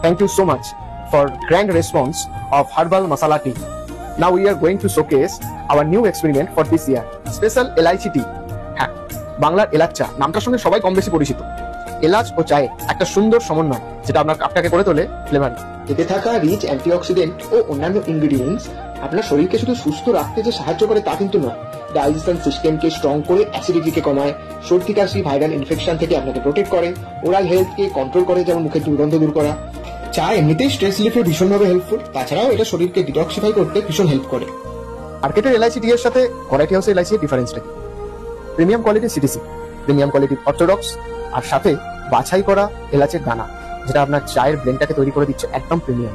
Thank you so much for grand response of herbal masala tea. Now we are going to showcase our new experiment for this year. Special এলাইচি tea. হ্যাঁ, বাংলার এলাচ চা নামটার সঙ্গে সবাই কম বেশি পরিচিত। এলাচ ও চায়ের একটা সুন্দর সমন্বয় যেটা আপনাকে করে তোলে ফ্লেভার। এতে থাকা রিচ অ্যান্টিঅক্সিডেন্ট ও অন্যান্য ইনগ্রেডিয়েন্টস আপনার শরীরকে শুধু সুস্থ রাখতে যে সাহায্য করে তা কিন্তু নয়, ডাইজেশন সিস্টেমকে স্ট্রং করে অ্যাসিডিটিকে কমায়, সর্দি কাশি ভাইরাল ইনফেকশন থেকে আপনাকে প্রোটেক্ট করে, ওরাল হেলথকে কন্ট্রোল করে, যেমন মুখের দুর্গন্ধ দূর করা। চা এমনিতেই স্ট্রেস রিলিফে ভীষণভাবে হেল্পফুল, তাছাড়াও এটা শরীরকে ডিটক্সিফাই করতে ভীষণ হেল্প করে। মার্কেটের এলাইচি টি এর সাথে ভ্যারাইটি হাউসের এলাইচির ডিফারেন্সটা কি? প্রিমিয়াম কোয়ালিটির সিটিসি, প্রিমিয়াম কোয়ালিটির অর্থোডক্স, আর সাথে বাছাই করা এলাচের দানা, যেটা আপনার চায়ের ব্লেন্ডটাকে তৈরি করে দিচ্ছে একদম প্রিমিয়াম।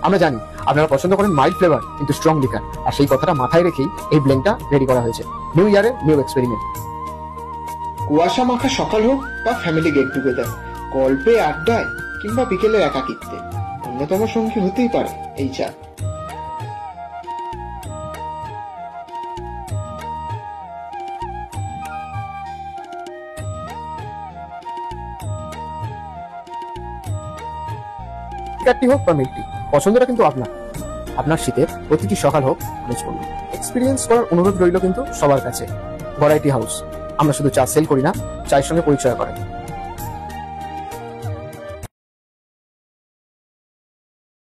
আমরা জানি আপনারা পছন্দ করেন মাইল্ড ফ্লেভার কিন্তু স্ট্রং লিকার, আর সেই কথাটা মাথায় রেখেই এই ব্লেন্ডটা রেডি করা হয়েছে। নিউ ইয়ারে নিউ এক্সপেরিমেন্ট। কুয়াশা মাখা সকাল হোক বা ফ্যামিলি গেট টুগেদার, গল্পে আড্ডায় কিংবা বিকেলের একাকিত্বে অন্যতম সঙ্গী হতেই পারে এই চা। টি হোক বা মিল্ক টি, পছন্দটা কিন্তু আপনার শীতের প্রতিটি সকাল হোক আমেজপূর্ণ। এক্সপিরিয়েন্স করার অনুরোধ রইল কিন্তু সবার কাছে। ভ্যারাইটি হাউস, আমরা শুধু চা সেল করি না, চায়ের সঙ্গে পরিচয় করাই।